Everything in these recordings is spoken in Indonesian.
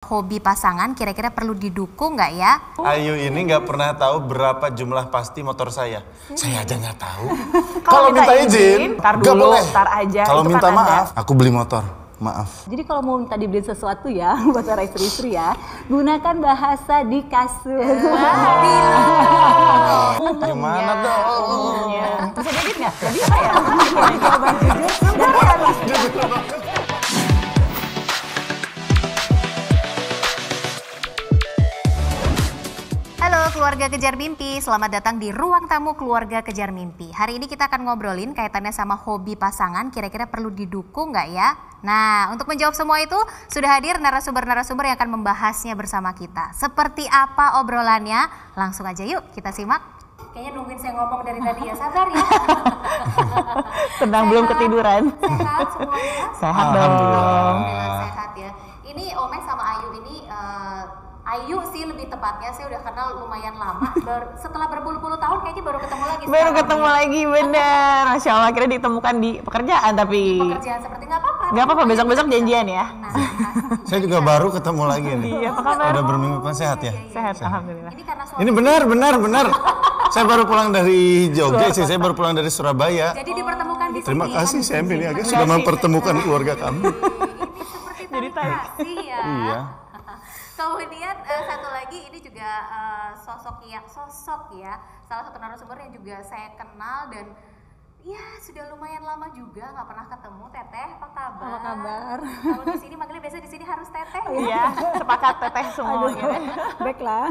Hobi pasangan kira-kira perlu didukung nggak ya? Ayu ini nggak pernah tahu berapa jumlah pasti motor saya. Saya aja nggak tahu. Kalau minta izin, nggak dulu, boleh. tar aja. Kalau itu minta kan maaf, aku beli motor. Maaf. Jadi kalau mau minta dibeliin sesuatu ya buat para istri-istri ya, gunakan bahasa di kasur. Gimana dong? Bisa edit nggak? Gak bisa ya? Jawaban jujur. Halo keluarga Kejar Mimpi, selamat datang di Ruang Tamu Keluarga Kejar Mimpi. Hari ini kita akan ngobrolin kaitannya sama hobi pasangan, kira-kira perlu didukung nggak ya? Nah, untuk menjawab semua itu sudah hadir narasumber-narasumber yang akan membahasnya bersama kita. Seperti apa obrolannya? Langsung aja yuk kita simak. Kayaknya nungguin saya ngomong dari tadi ya, sabar ya. Tenang, belum ketiduran. Sehat semuanya? Sehat dong. Alhamdulillah sehat ya. Ini Omes sama Ayu ini, Ayu sih lebih tepatnya, saya udah kenal lumayan lama. Setelah berpuluh-puluh tahun kayaknya baru ketemu lagi. Baru ketemu lagi, bener. Masya Allah, akhirnya ditemukan di pekerjaan tapi... Pekerjaan seperti nggak apa-apa. Nggak apa-apa, besok-besok janjian ya. Nah, Saya juga baru ketemu lagi nih. Iya, apa kabar? Udah berminggu kan sehat ya? Sehat, alhamdulillah. ini karena suami. Ini benar. Saya baru pulang dari Jogja sih, saya baru pulang dari Surabaya. Jadi dipertemukan di sini. Terima kasih saya Niaga sudah mempertemukan keluarga kami. Ini seperti tali kasih ya. Iya. Kemudian satu lagi ini juga sosok ya, salah satu narasumber yang juga saya kenal dan ya sudah lumayan lama juga nggak pernah ketemu. Teteh, apa kabar? Apa kabar? Kalau di sini manggilnya biasa di sini harus teteh ya. Iya, sepakat teteh semua gitu. Baiklah.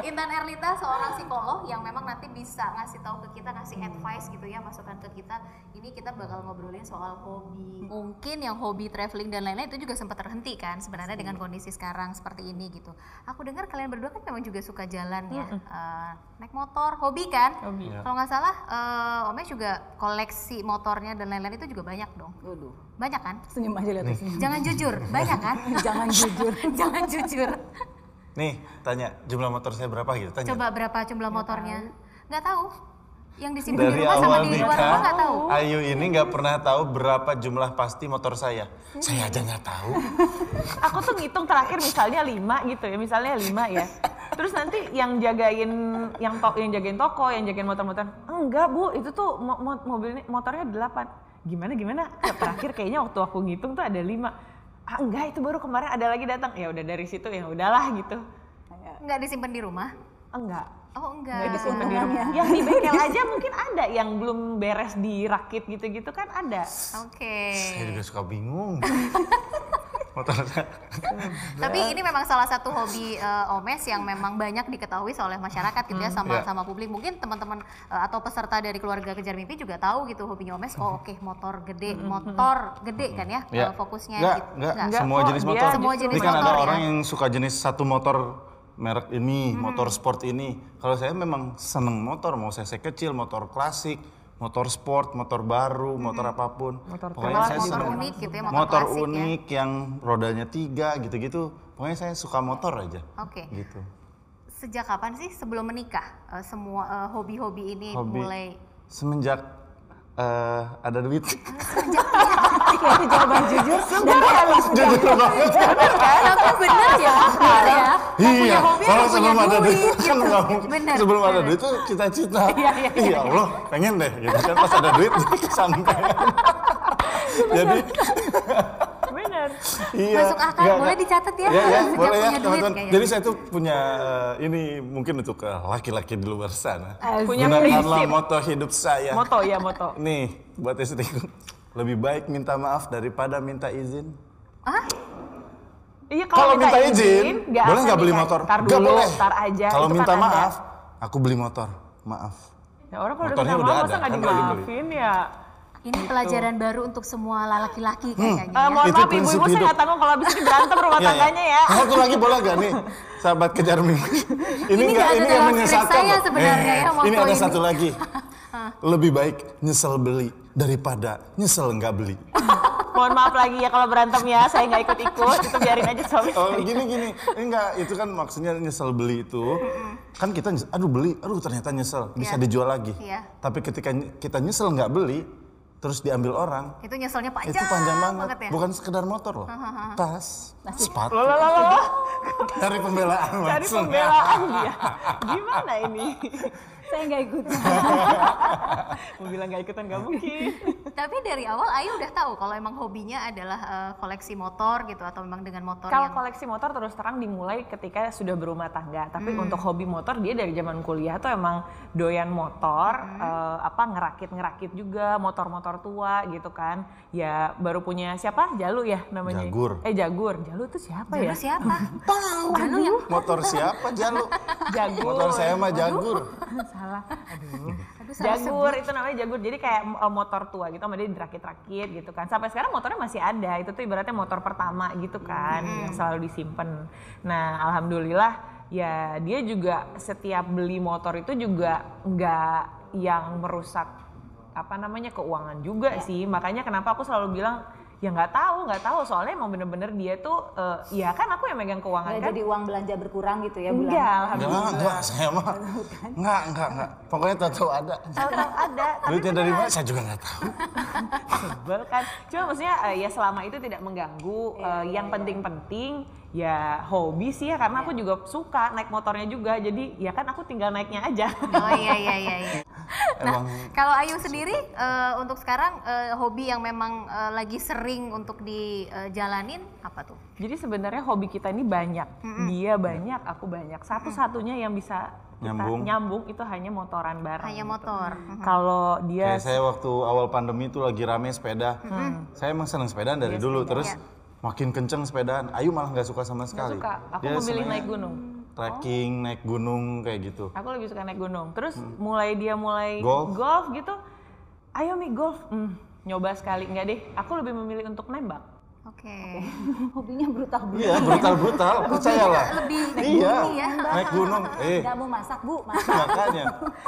Intan Erlita seorang psikolog yang memang nanti bisa ngasih tahu ke kita, ngasih advice gitu ya, masukan ke kita. Ini kita bakal ngobrolin soal hobi. Mungkin yang hobi traveling dan lain-lain itu juga sempat terhenti kan sebenarnya dengan kondisi sekarang seperti ini gitu. Aku dengar kalian berdua kan memang juga suka jalan ya, naik motor, hobi kan? Hobi. Kalau nggak salah, Omes juga koleksi motornya dan lain-lain itu juga banyak dong. Waduh, Banyak kan? senyum aja lihat senyum. Jangan jujur, banyak kan? Jangan jujur. Jangan jujur. Nih, tanya jumlah motor saya berapa gitu? Tanya. Coba berapa jumlah motornya? Nggak tahu. Yang di sini di Dari rumah sama awal di luar rumah nggak tahu. Ayu ini nggak pernah tahu berapa jumlah pasti motor saya. Saya aja nggak tahu. Aku tuh ngitung terakhir misalnya 5 gitu ya, misalnya 5 ya. Terus nanti yang jagain jagain toko, yang jagain motor-motor. Enggak, Bu, itu tuh motornya 8. Gimana? Terakhir kayaknya waktu aku ngitung tuh ada 5. Ah, enggak, itu baru kemarin ada lagi datang. Ya udah dari situ ya udahlah gitu. Nggak disimpan di rumah? Enggak. Oh enggak. Nggak disimpan di rumah. Yang di bengkel aja mungkin ada yang belum beres dirakit gitu-gitu kan ada. Oke. Saya juga suka bingung. Motornya. Tapi ini memang salah satu hobi Omes yang memang banyak diketahui oleh masyarakat gitu ya, sama publik. Mungkin teman-teman atau peserta dari keluarga Kejar Mimpi juga tahu gitu hobinya Omes. Oh oke, motor gede kan ya, fokusnya Enggak. gitu. Semua jenis motor. Semua jenis Ini kan motor ada ya. orang yang suka jenis satu motor merek ini, motor sport ini. Kalau saya memang seneng motor, mau CC kecil, motor klasik, motor sport, motor baru, motor apapun. Pokoknya saya motor seneng unik gitu ya, motor klasik unik yang rodanya 3 gitu-gitu. Pokoknya saya suka motor aja. Oke. Gitu. Sejak kapan sih sebelum menikah semua hobi-hobi ini mulai? Semenjak ada duit. Itu jawaban jujur dan realistis. Jujur banget. Tapi benar ya, benar ya. Iya, hobi kalau harus sebelum punya ada duit duit, kan gitu. nggak mungkin. Bener, Sebelum ada bener. duit itu cita-cita. Iya. Iya Allah, pengen deh gitu kan, pas ada duit kesampaian. Jadi Bener. iya. Masuk akal, boleh dicatat ya. Iya, Sejak boleh ya punya duit teman-teman. kayaknya. Jadi saya tuh punya ini mungkin untuk laki-laki di luar sana. Punya Gunakanlah prinsip. moto hidup saya. Moto ya, moto. Nih, buat istriku. Lebih baik minta maaf daripada minta izin. Hah? Iya, Kalau minta izin, nggak boleh akan nggak beli nikah. motor? Tar Nggak dulu, boleh. tar aja. Kalau itu minta kan ada. maaf, aku beli motor. Maaf. Ya orang kalau Motornya udah udah minta maaf ada, masa nggak kan nggak dibeli. dimaafin ya. Ini pelajaran baru untuk semua laki-laki kayaknya. Mohon Itu maaf prinsip ibu-ibu saya hidup. nggak tanggung kalau abis ini berantem rumah Iya, tangganya ya. Satu lagi boleh gak nih, sahabat Kejar Mimpi? Ini nggak ada yang dalam menyesatkan script saya loh. sebenarnya ya, moto Ini ada ini. satu lagi. Lebih baik nyesel beli daripada nyesel nggak beli. Mohon maaf lagi ya kalau berantem ya, saya nggak ikut-ikut, itu biarin aja suami. Oh gini, enggak, itu kan maksudnya nyesel beli itu, kan kita nyesel, aduh ternyata nyesel, bisa Iya. dijual lagi. Iya. Tapi ketika kita nyesel nggak beli, terus diambil orang, Itu nyeselnya panjang, itu panjang banget. ya. Bukan sekedar motor loh, tas, sepatu. Loh. Cari pembelaan Cari langsung. pembelaan dia. Gimana ini? Saya nggak ikut. Mau bilang nggak ikutan nggak mungkin. Tapi dari awal Ayu udah tahu kalau emang hobinya adalah koleksi motor gitu atau memang dengan motor Kalau yang koleksi motor terus terang dimulai ketika sudah berumah tangga. Tapi untuk hobi motor dia dari zaman kuliah tuh emang doyan motor, ngerakit juga motor-motor tua gitu kan. Ya baru punya siapa? Jalu ya namanya. Jagur. Jagur. Jalu itu siapa Jalu ya? siapa? Tahu. Jalu yang Motor siapa Jalu? Jagur. Motor saya mah Jagur. Salah. Aduh. Aduh, salah Jagur itu namanya Jagur. Jadi kayak motor tua gitu sama dia dirakit-rakit gitu kan. Sampai sekarang motornya masih ada. Itu tuh ibaratnya motor pertama gitu kan yang selalu disimpan. Nah, alhamdulillah ya dia juga setiap beli motor itu juga nggak yang merusak keuangan juga sih. Makanya kenapa aku selalu bilang ya nggak tahu soalnya emang bener-bener dia tuh ya kan aku yang megang keuangan kan. Jadi uang belanja berkurang gitu ya bulan. Enggak, alhamdulillah. Enggak, saya mah. Enggak. Pokoknya tahu ada. Tahu ada. Duitnya dari mana saya juga nggak tahu. Sebel kan. Cuma maksudnya ya selama itu tidak mengganggu. Yang penting-penting ya hobi sih ya karena aku juga suka naik motornya juga. Jadi ya kan aku tinggal naiknya aja. Oh iya. Nah, kalau Ayu sendiri untuk sekarang hobi yang memang lagi sering untuk dijalanin apa tuh? Jadi sebenarnya hobi kita ini banyak. Dia banyak, aku banyak. Satu-satunya yang bisa kita nyambung itu hanya motoran bareng. Hanya gitu. motor. Kalau dia Kayak saya waktu awal pandemi itu lagi rame sepeda. Saya emang seneng sepedaan dari dulu. Terus makin kenceng sepedaan. Ayu malah nggak suka sama sekali. suka. Aku Dia memilih senengnya naik gunung. Trekking, naik gunung kayak gitu. Aku lebih suka naik gunung. Terus mulai Golf? golf gitu. Ayo Mi golf. Nyoba sekali enggak deh. Aku lebih memilih untuk nembak. Oke. Hobinya brutal. Iya, brutal, percayalah. Lebih Iya, ya. naik gunung. Nggak mau masak Bu, masak. Makanya.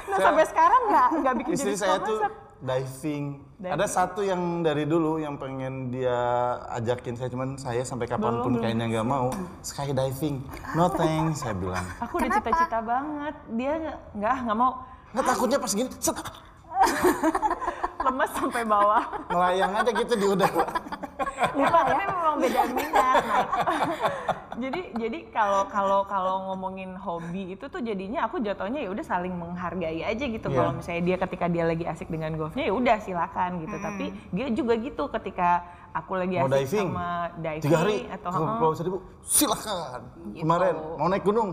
Nah, sampai sekarang nggak bikin Istri jadi saya suka tuh masak. diving. Ada satu yang dari dulu yang pengen dia ajakin saya, cuman saya sampai kapanpun kayaknya nggak mau. Skydiving. No thanks, saya bilang. Aku udah cita-cita banget. Dia nggak mau. Nggak, takutnya pas gini, set, Lemes sampai bawah. melayang aja gitu di udara. Lupa, tapi memang beda minat. Nah, jadi kalau ngomongin hobi itu tuh jadinya aku jatuhnya ya udah saling menghargai aja gitu. Iya. Kalau misalnya dia ketika dia lagi asik dengan golfnya ya udah silakan gitu. Tapi dia juga gitu ketika aku lagi Mau asik diving, sama diving 3 hari atau ke Pulau Seribu, silakan. Gitu. Kemarin mau naik gunung,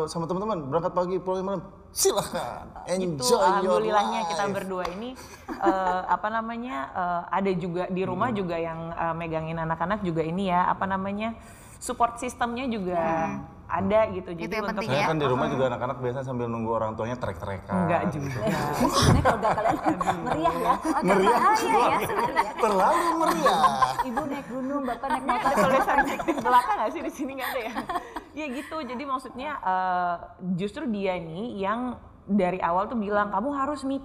sama teman-teman berangkat pagi pulang malam, silakan. Enjoy itu alhamdulillahnya your life. kita berdua ini ada juga di rumah juga yang megangin anak-anak juga ini ya support sistemnya juga ada gitu. Jadi Itu yang untuk penting Saya ya. kan di rumah juga anak-anak biasa sambil nunggu orang tuanya trek-trekan. enggak juga. Sebenarnya keluarga kalian meriah ya. Meriah ya sebenarnya. terlalu meriah. Ibu naik gunung, bapak naik Ada motor. tulisan di belakang nggak sih di sini nggak ada ya? Ya gitu. Jadi maksudnya justru dia nih yang dari awal tuh bilang kamu harus me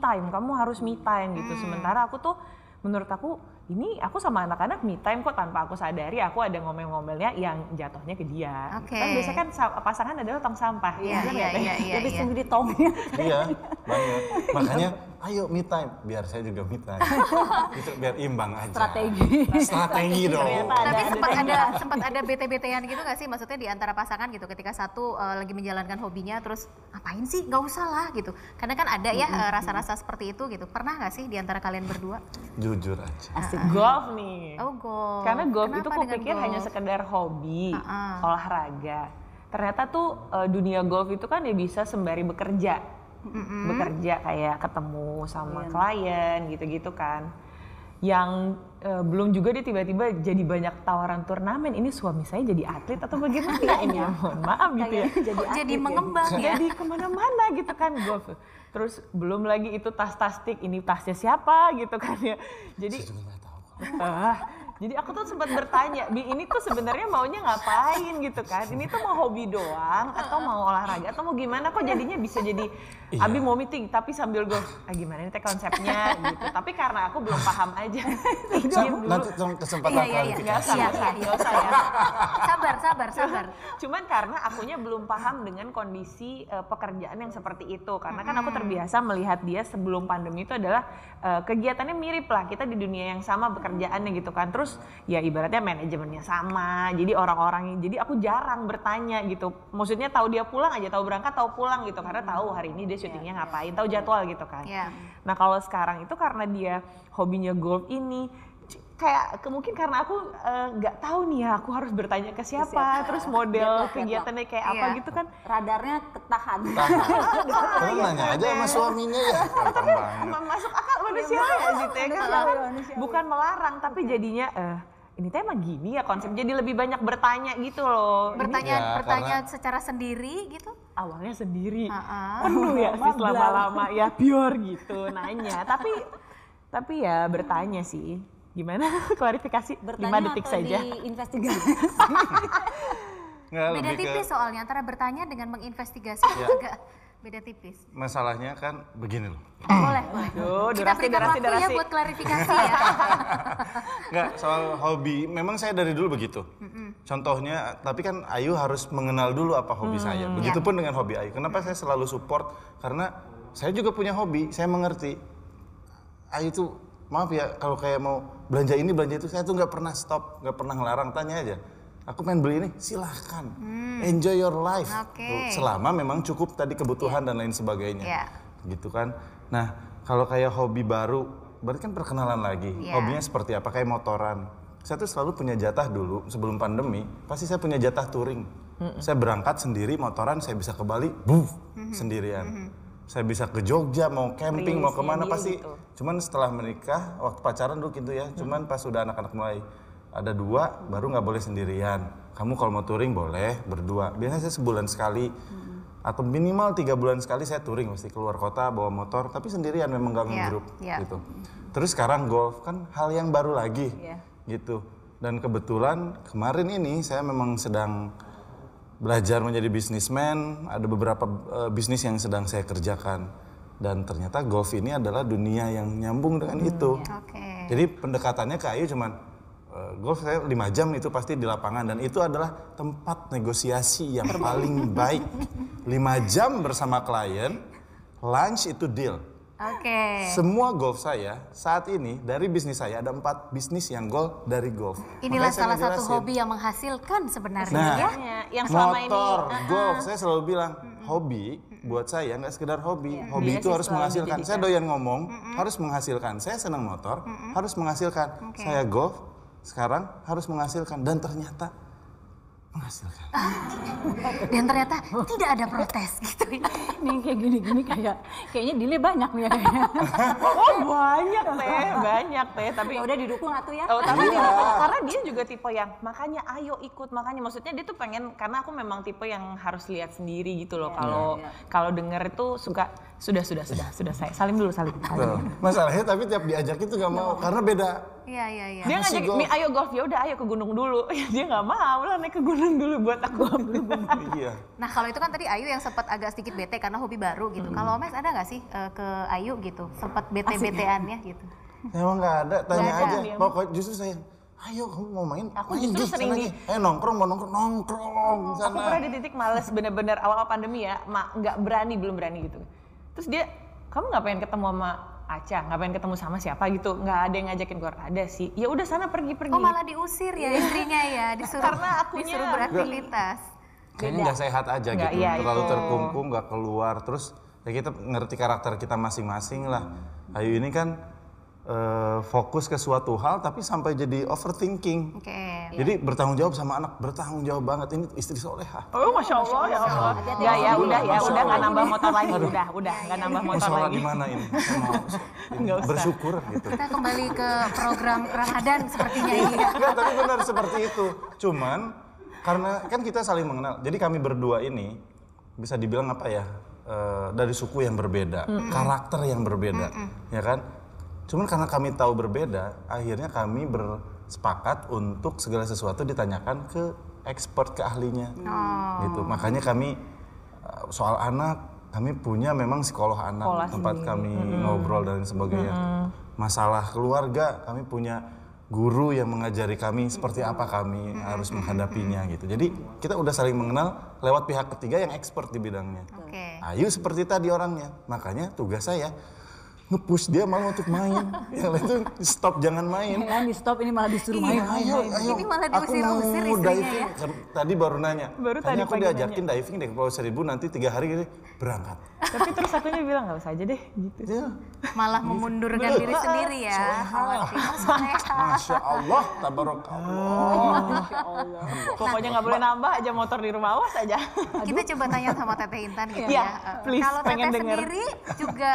time gitu. Sementara aku tuh menurut aku ini aku sama anak-anak me time kok tanpa aku sadari aku ada ngomel-ngomelnya yang jatuhnya ke dia. Oke. Kan biasanya kan pasangan adalah tong sampah. Iya. Jadi sendiri tongnya. Iya, banyak. Makanya ayo me time, biar saya juga me time. Itu biar imbang aja. Strategi dong. Ternyata Tapi ada sempat ada bete-betean gitu nggak sih? Maksudnya di antara pasangan gitu ketika satu lagi menjalankan hobinya terus ngapain sih? Nggak usah lah gitu. Karena kan ada ya rasa-rasa seperti itu gitu. Pernah nggak sih di antara kalian berdua? Jujur aja. Asik golf nih. Oh golf. Karena golf Kenapa itu aku dengan pikir golf? hanya sekedar hobi, olahraga. Ternyata tuh dunia golf itu kan ya bisa sembari bekerja. Bekerja kayak ketemu sama klien gitu-gitu kan. Yang belum juga dia tiba-tiba jadi banyak tawaran turnamen. Ini suami saya jadi atlet atau bagaimana ini? Mohon maaf gitu ya. Jadi mengembang ya. Jadi kemana-mana gitu kan golf. Terus belum lagi itu tas-tas stick, ini tasnya siapa gitu kan ya. Jadi Saya juga nggak tahu. Jadi aku tuh sempat bertanya, Bi ini tuh sebenarnya maunya ngapain gitu kan? Ini tuh mau hobi doang atau mau olahraga atau mau gimana? Kok jadinya bisa jadi Abi mau meeting tapi sambil gue, gimana ini teh konsepnya gitu. Tapi karena aku belum paham aja. Nanti kesempatan klarifikasi. Gak usah ya. Sabar. Cuman karena akunya belum paham dengan kondisi pekerjaan yang seperti itu. Karena kan aku terbiasa melihat dia sebelum pandemi itu adalah kegiatannya mirip lah. Kita di dunia yang sama pekerjaannya gitu kan. Terus ya ibaratnya manajemennya sama. Jadi orang-orang, jadi aku jarang bertanya gitu. Maksudnya tahu dia pulang aja, tahu berangkat, tahu pulang gitu. Karena tahu hari ini dia syutingnya ngapain, tahu jadwal gitu kan. Nah kalau sekarang itu karena dia hobinya golf ini, kayak mungkin karena aku nggak tahu nih ya, aku harus bertanya ke siapa, terus model kegiatannya kayak apa gitu kan. Radarnya ketahan. Terus nanya aja sama suaminya ya. Gampang banget. Masuk akal manusia ya gitu ya. Karena bukan melarang tapi jadinya ini teh emang gini ya konsep, jadi lebih banyak bertanya gitu loh. Bertanya secara sendiri gitu? Awalnya sendiri, penuh ya sih lama-lama ya biar gitu nanya. Tapi ya bertanya sih. Gimana klarifikasi? Bertanya 5 detik atau saja. diinvestigasi? Beda tipis soalnya antara bertanya dengan menginvestigasi agak beda tipis. Masalahnya kan begini loh. Boleh. Kita berikan waktu ya durasi. buat klarifikasi ya. Enggak, soal hobi, memang saya dari dulu begitu. Contohnya, tapi kan Ayu harus mengenal dulu apa hobi saya. Begitupun dengan hobi Ayu. Kenapa saya selalu support? Karena saya juga punya hobi, saya mengerti. Ayu tuh, maaf ya, kalau kayak mau belanja ini, belanja itu, saya tuh nggak pernah stop, nggak pernah ngelarang, tanya aja. Aku pengen beli ini, silahkan. Enjoy your life. Tuh, selama memang cukup tadi kebutuhan dan lain sebagainya. Gitu kan. Nah, kalau kayak hobi baru, berarti kan perkenalan lagi. Hobinya seperti apa? Kayak motoran. Saya tuh selalu punya jatah dulu, sebelum pandemi, pasti saya punya jatah touring. Saya berangkat sendiri, motoran, saya bisa ke Bali, sendirian. Saya bisa ke Jogja, mau camping, mau kemana, pasti. Gitu. Cuman setelah menikah, waktu pacaran dulu gitu ya, cuman pas udah anak-anak mulai ada 2, baru nggak boleh sendirian. Kamu kalau mau touring boleh berdua. Biasanya saya sebulan sekali atau minimal 3 bulan sekali saya touring, mesti keluar kota bawa motor, tapi sendirian, memang nggak ngegrup gitu. Terus sekarang golf kan hal yang baru lagi gitu. Dan kebetulan kemarin ini saya memang sedang belajar menjadi bisnismen. Ada beberapa bisnis yang sedang saya kerjakan. Dan ternyata golf ini adalah dunia yang nyambung dengan itu. Jadi pendekatannya ke Ayu cuman golf saya 5 jam itu pasti di lapangan, dan itu adalah tempat negosiasi yang paling baik. 5 jam bersama klien, lunch itu deal. Semua golf saya saat ini dari bisnis saya ada 4 bisnis yang goal dari golf. Inilah salah satu hobi yang menghasilkan sebenarnya ya. Yang selama motor, ini golf, saya selalu bilang hobi buat saya nggak sekedar hobi. Hobi itu harus menghasilkan. Saya doyan ngomong, harus menghasilkan. Saya senang motor, harus menghasilkan. Saya golf sekarang harus menghasilkan, dan ternyata menghasilkan. Dan ternyata tidak ada protes gitu ya. Nih kayak gini-gini kayaknya delay banyak nih ya kayaknya. banyak teh, tapi Ya udah didukung atuh ya. tapi karena dia juga tipe yang makanya ayo ikut, makanya maksudnya dia tuh pengen, karena aku memang tipe yang harus lihat sendiri gitu loh. Kalau denger itu sudah saya salim dulu. Masalahnya tapi tiap diajak itu nggak mau, karena beda. Iya. Dia ngajak nih ayo golf, ya udah ayo ke gunung dulu. Dia nggak mau lah naik ke gunung dulu buat aku. Iya. Nah kalau itu kan tadi Ayu yang sempat agak sedikit bete karena hobi baru gitu. Kalau Mes ada nggak sih ke Ayu gitu, sempat bete-beteannya gitu? Emang nggak ada, tanya Nggak ada. aja. Pokoknya justru saya, ayo kamu mau main? Aku main justru gih, sering sana di- aja. Nongkrong sana. Aku pernah di titik males bener-bener awal pandemi ya, belum berani gitu. Terus dia, kamu nggak pengen ketemu sama Aca, nggak pengen ketemu sama siapa gitu, nggak ada yang ngajakin keluar, ada sih. Ya udah sana pergi. Oh malah diusir ya istrinya ya, disuruh Karena beraktivitas. Kayaknya nggak sehat aja Nggak, gitu, iya, terlalu itu. terkungkung, nggak keluar. Terus ya kita ngerti karakter kita masing-masing lah. Ayu ini kan fokus ke suatu hal tapi sampai jadi overthinking. Jadi bertanggung jawab sama anak, bertanggung jawab banget, ini istri solehah. Oh masya Allah ya Allah. Udah nggak nambah motor lagi, udah nggak nambah motor Sholat lagi. di mana ini? Saya mau Nggak usah. bersyukur gitu. Kita kembali ke program Ramadan sepertinya ini. Enggak, tapi benar seperti itu. Cuman karena kan kita saling mengenal. Jadi kami berdua ini bisa dibilang apa ya? Dari suku yang berbeda, karakter yang berbeda, ya kan? Cuman karena kami tahu berbeda, akhirnya kami sepakat untuk segala sesuatu ditanyakan ke expert, ke ahlinya. Gitu. Makanya kami soal anak, kami punya memang psikolog anak, tempat kami ngobrol dan sebagainya. Masalah keluarga, kami punya guru yang mengajari kami seperti apa kami harus menghadapinya gitu. Jadi kita udah saling mengenal lewat pihak ketiga yang expert di bidangnya. Ayu seperti tadi orangnya, makanya tugas saya nge-push dia malah untuk main. Yang lain tuh stop, jangan main. Jangan di stop, ini malah disuruh main. Ayo. Ini malah Aku diusir-usir mau istrinya diving. ya. Tadi baru nanya. Tadi Aku pagi diajakin diving deh ke Pulau Seribu, nanti 3 hari gini berangkat. Tapi terus akunya bilang nggak usah aja deh gitu. Ya. Malah memundurkan diri sendiri ya. Masya Allah, tabarakallah. Masya Allah. Pokoknya nggak boleh nambah aja motor di rumah, awas aja. Kita coba tanya sama Teteh Intan gitu Iya, ya. please, Kalau pengen Teteh denger. sendiri juga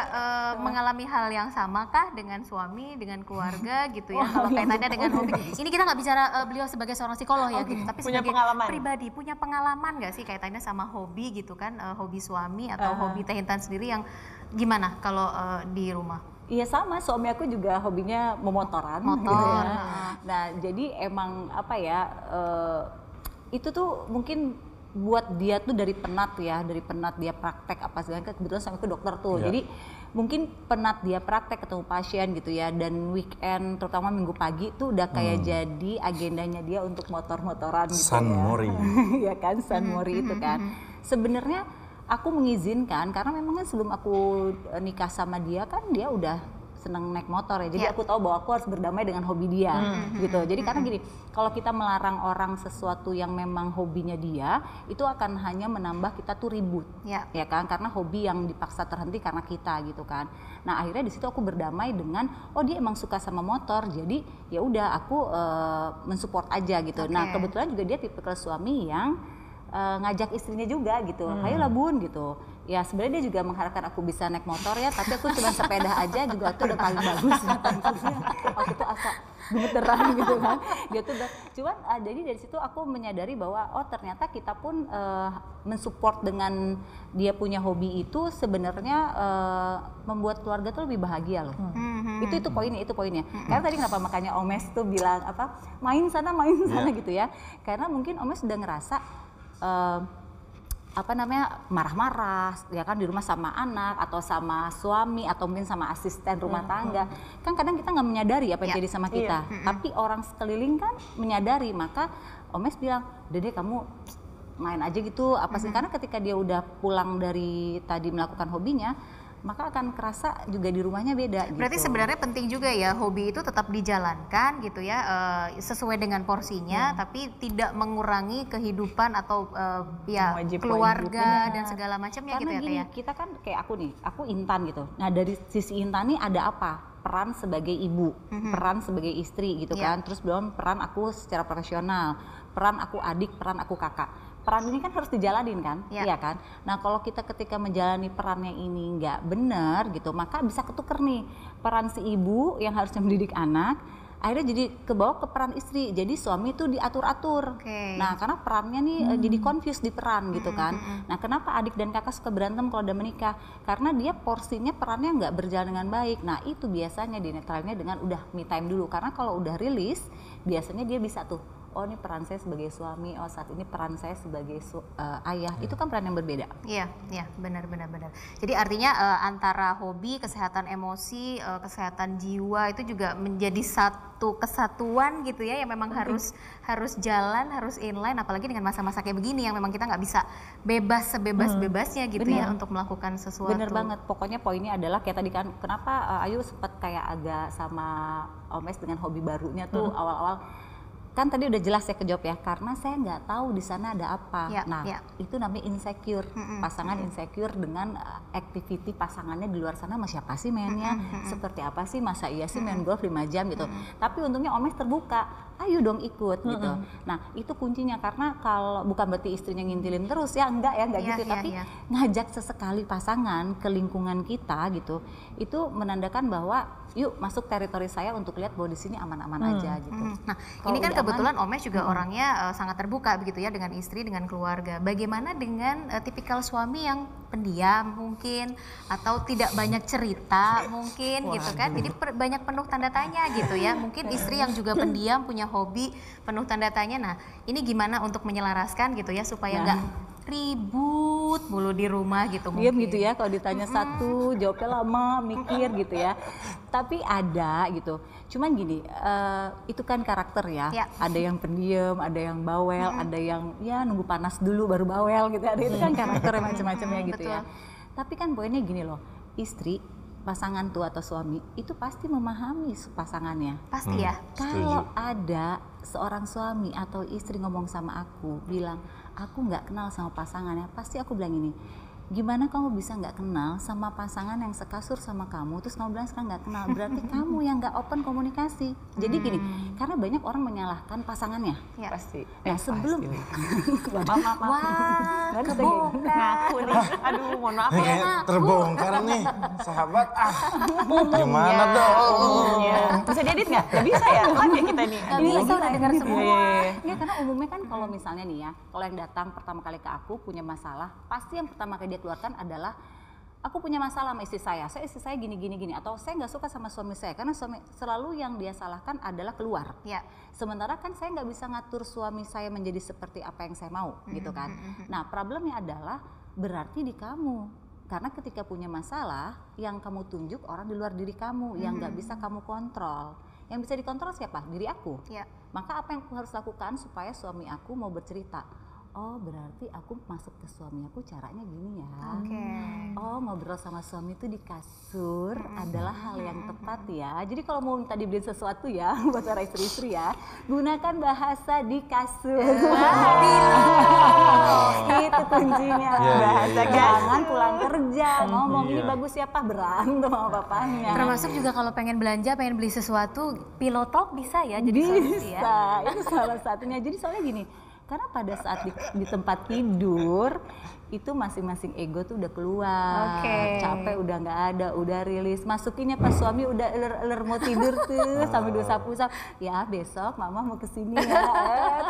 mengalami hal yang sama kah dengan suami, dengan keluarga gitu ya? Kalau kaitannya dengan hobi. Ini kita nggak bicara beliau sebagai seorang psikolog ya gitu, tapi Punya sebagai pengalaman. pribadi punya pengalaman nggak sih kaitannya sama hobi gitu kan? Hobi suami atau hobi Teh Intan sendiri yang gimana kalau di rumah? Iya sama, suami aku juga hobinya memotoran. Motor. Gitu ya. Nah jadi emang apa ya, itu tuh mungkin buat dia tuh dari penat dia praktek apa segala, kebetulan suamiku dokter tuh. Ya. Jadi mungkin penat dia praktek ketemu pasien gitu ya, dan weekend terutama minggu pagi tuh udah kayak jadi agendanya dia untuk motor-motoran gitu. San Mori. Ya kan, San Mori itu kan. Sebenarnya aku mengizinkan karena memang kan sebelum aku nikah sama dia kan dia udah seneng naik motor ya. Jadi aku tahu bahwa aku harus berdamai dengan hobi dia gitu. Jadi karena gini, kalau kita melarang orang sesuatu yang memang hobinya dia, itu akan hanya menambah kita tuh ribut. Ya kan? Karena hobi yang dipaksa terhenti karena kita gitu kan. Nah, akhirnya di situ aku berdamai dengan dia emang suka sama motor. Jadi ya udah aku mensupport aja gitu. Nah, kebetulan juga dia tipikal suami yang ngajak istrinya juga gitu, ayolah bun gitu. Ya sebenarnya dia juga mengharapkan aku bisa naik motor ya, tapi aku cuma sepeda aja juga tuh udah paling bagus. Aku tuh asa gemeteran gitu kan. Dia tuh cuman jadi dari situ aku menyadari bahwa ternyata kita pun mensupport dengan dia punya hobi itu sebenarnya membuat keluarga tuh lebih bahagia loh. Itu poinnya. Karena tadi kenapa makanya Omes tuh bilang main sana gitu ya. Karena mungkin Omes udah ngerasa marah-marah ya kan di rumah sama anak atau sama suami atau mungkin sama asisten rumah tangga. Kan kadang kita nggak menyadari apa yang jadi sama kita. Tapi orang sekeliling kan menyadari, maka Omes bilang, "Dede kamu main aja gitu apa sih?" Karena ketika dia udah pulang dari tadi melakukan hobinya, maka akan kerasa juga di rumahnya beda. Berarti gitu. sebenarnya penting juga ya hobi itu tetap dijalankan gitu ya, sesuai dengan porsinya, tapi tidak mengurangi kehidupan atau keluarga dan segala macamnya gitu ya. Karena gini, kita kan kayak aku Intan gitu. Nah dari sisi Intan nih ada apa? Peran sebagai ibu, peran sebagai istri gitu kan. Terus belum peran aku secara profesional, peran aku adik, peran aku kakak. Peran ini kan harus dijalanin kan, iya kan. Nah kalau kita ketika menjalani perannya ini nggak benar gitu, maka bisa ketuker nih peran si ibu yang harusnya mendidik anak, akhirnya jadi kebawa ke peran istri. Jadi suami itu diatur-atur. Nah karena perannya nih jadi confused di peran gitu kan. Nah kenapa adik dan kakak suka berantem kalau udah menikah? Karena dia porsinya perannya nggak berjalan dengan baik. Nah itu biasanya dinetralnya dengan udah me time dulu. Karena kalau udah rilis, biasanya dia bisa tuh, ini peran saya sebagai suami, saat ini peran saya sebagai ayah. Itu kan peran yang berbeda. Iya, benar. Jadi artinya antara hobi, kesehatan emosi, kesehatan jiwa itu juga menjadi satu kesatuan gitu ya, yang memang harus jalan, harus inline, apalagi dengan masa-masa kayak begini yang memang kita nggak bisa bebas sebebas-bebasnya gitu ya untuk melakukan sesuatu. Bener banget. Pokoknya poinnya adalah kayak tadi kan, kenapa Ayu sempat kayak agak sama Omes dengan hobi barunya tuh awal-awal. Kan tadi udah jelas ya kejawab ya, karena saya nggak tahu di sana ada apa. Itu namanya insecure. Pasangan insecure dengan activity pasangannya di luar sana, siapa sih mainnya, seperti apa sih, masa iya sih main golf 5 jam gitu. Tapi untungnya Omes terbuka, ayo dong ikut gitu. Nah itu kuncinya, karena kalau bukan berarti istrinya ngintilin terus ya, enggak gitu. Tapi ngajak sesekali pasangan ke lingkungan kita gitu, itu menandakan bahwa yuk masuk teritori saya untuk lihat bahwa di sini aman-aman aja gitu. Nah ini kan kebetulan Omes juga orangnya sangat terbuka begitu ya dengan istri, dengan keluarga. Bagaimana dengan tipikal suami yang pendiam mungkin, atau tidak banyak cerita mungkin gitu kan. Jadi banyak penuh tanda tanya gitu ya. Mungkin istri yang juga pendiam punya hobi penuh tanda tanya. Nah, ini gimana untuk menyelaraskan gitu ya supaya nggak ribut mulu di rumah gitu Diam mungkin. gitu ya, kalau ditanya satu jawabnya lama, mikir gitu ya. Tapi ada gitu. Cuman gini, itu kan karakter ya. Ya. Ada yang pendiam, ada yang bawel, ada yang ya nunggu panas dulu baru bawel gitu. Ada itu kan karakter macam-macamnya gitu ya. Tapi kan poinnya gini loh, istri, pasangan tuh atau suami itu pasti memahami pasangannya. Pasti ya. Kalau ada seorang suami atau istri ngomong sama aku, bilang, aku nggak kenal sama pasangannya, pasti aku bilang ini, gimana kamu bisa nggak kenal sama pasangan yang sekasur sama kamu, terus kamu bilang sekarang nggak kenal, berarti kamu yang nggak open komunikasi. Jadi gini, karena banyak orang menyalahkan pasangannya. Ya. Pasti. Nah sebelum, Wah, kebongkar. Ngaku nih. Aduh, mohon maaf ya. Kayak terbongkar nih, sahabat. Gimana dong? Bisa diedit nggak? Nggak bisa ya? Live ya kita nih. Gak bisa udah dengar semua. Nggak, karena umumnya kan kalau misalnya nih ya, kalau yang datang pertama kali ke aku punya masalah, pasti yang pertama kali dia keluarkan adalah aku punya masalah sama istri saya gini atau saya nggak suka sama suami saya, karena suami selalu yang dia salahkan adalah keluar. Ya. Sementara kan saya nggak bisa ngatur suami saya menjadi seperti apa yang saya mau gitu kan. Nah problemnya adalah berarti di kamu, karena ketika punya masalah yang kamu tunjuk orang di luar diri kamu yang nggak bisa kamu kontrol. Yang bisa dikontrol siapa? Diri aku. Ya. Maka apa yang aku harus lakukan supaya suami aku mau bercerita? Oh berarti aku masuk ke suami aku caranya gini ya. Oke. Oh ngobrol sama suami itu di kasur adalah hal yang tepat ya. Jadi kalau mau minta dibeliin sesuatu ya buat para istri-istri ya, gunakan bahasa di kasur. Itu kuncinya. Bahasa Jangan pulang kerja ngomong ini bagus siapa, berantem sama bapaknya. Termasuk juga kalau pengen belanja, pengen beli sesuatu, pillow talk bisa ya jadi solusi ya. Bisa, itu salah satunya. Jadi soalnya gini, karena pada saat di tempat tidur itu masing-masing ego tuh udah keluar, capek udah nggak ada, udah rilis, masukinnya pas suami udah eler mau tidur tuh sampai dua sapu ya besok mama mau kesini ya,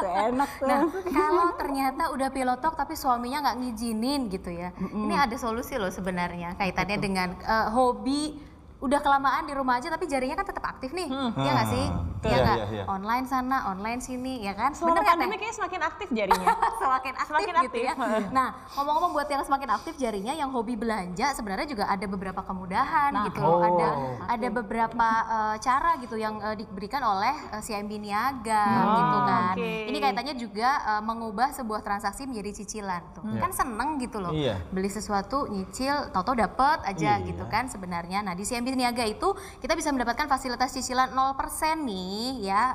tuh enak tuh. Nah, kalau ternyata udah pillow talk tapi suaminya nggak ngizinin gitu ya, ini ada solusi loh sebenarnya kaitannya dengan hobi. Udah kelamaan di rumah aja tapi jarinya kan tetap aktif nih, ya nggak sih? Ya nggak? Iya. Online sana, online sini, ya kan? Selama Bener nggak, pandemi Teh? kayaknya semakin aktif jarinya. Semakin aktif Semakin gitu aktif. ya. Nah, ngomong-ngomong buat yang semakin aktif jarinya, yang hobi belanja sebenarnya juga ada beberapa kemudahan gitu loh. Ada beberapa cara gitu yang diberikan oleh CIMB Niaga gitu kan. Ini kaitannya juga mengubah sebuah transaksi menjadi cicilan tuh. Kan seneng gitu loh. Iya. Beli sesuatu, nyicil, tau-tau dapet aja gitu kan sebenarnya. Nah, di CIMB Niaga itu kita bisa mendapatkan fasilitas cicilan 0% nih ya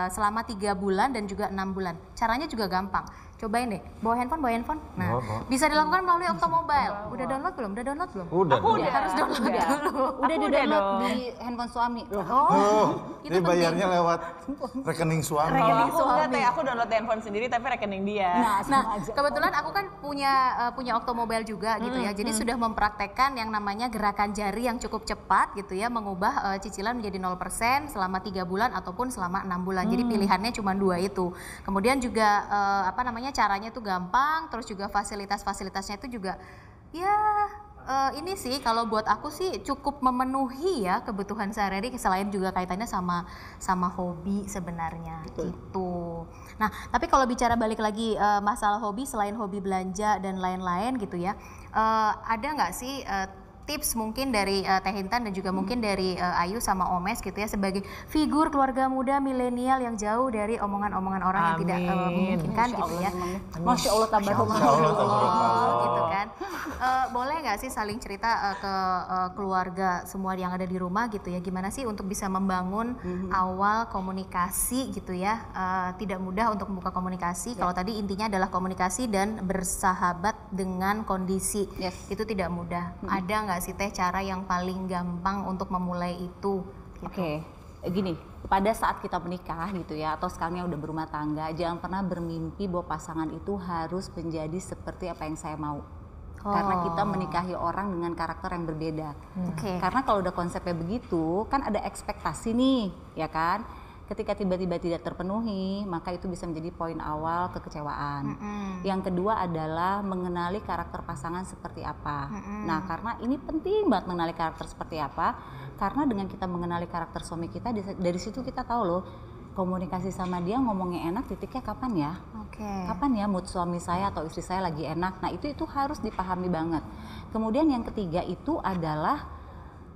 selama 3 bulan dan juga 6 bulan. Caranya juga gampang. Cobain deh, bawa handphone. Nah, bisa dilakukan melalui Oktomobile. Udah download belum? Udah. Harus download dulu. Udah di download di handphone suami. Ini bayarnya lewat rekening suami. Kalau aku enggak Teh, aku download di handphone sendiri tapi rekening dia. Nah, kebetulan aku kan punya Oktomobile juga gitu ya. Jadi sudah mempraktekkan yang namanya gerakan jari yang cukup cepat gitu ya, mengubah cicilan menjadi 0% selama 3 bulan ataupun selama 6 bulan. Jadi pilihannya cuma 2 itu. Kemudian juga caranya tuh gampang, terus juga fasilitasnya itu juga ya ini sih kalau buat aku sih cukup memenuhi ya kebutuhan sehari-hari, selain juga kaitannya sama hobi sebenarnya. Gitu. Nah, tapi kalau bicara balik lagi masalah hobi, selain hobi belanja dan lain-lain gitu ya, ada nggak sih tips mungkin dari Teh Intan dan juga mungkin dari Ayu sama Omes gitu ya, sebagai figur keluarga muda milenial yang jauh dari omongan-omongan orang yang tidak memungkinkan gitu ya. Masya Allah Gitu kan. Boleh nggak sih saling cerita ke keluarga semua yang ada di rumah gitu ya, gimana sih untuk bisa membangun awal komunikasi gitu ya. Tidak mudah untuk membuka komunikasi. Kalau tadi intinya adalah komunikasi dan bersahabat dengan kondisi. Itu tidak mudah. Ada nggak sih Teh cara yang paling gampang untuk memulai itu? Gitu. Oke, gini, pada saat kita menikah gitu ya, atau sekarangnya udah berumah tangga, jangan pernah bermimpi bahwa pasangan itu harus menjadi seperti apa yang saya mau. Karena kita menikahi orang dengan karakter yang berbeda. Karena kalau udah konsepnya begitu, kan ada ekspektasi nih, ya kan? Ketika tiba-tiba tidak terpenuhi, maka itu bisa menjadi poin awal kekecewaan. Yang kedua adalah mengenali karakter pasangan seperti apa. Nah, karena ini penting banget mengenali karakter seperti apa, karena dengan kita mengenali karakter suami kita, dari situ kita tahu loh, komunikasi sama dia ngomongnya enak titiknya kapan ya? Kapan ya mood suami saya atau istri saya lagi enak? Nah, itu harus dipahami banget. Kemudian yang ketiga itu adalah,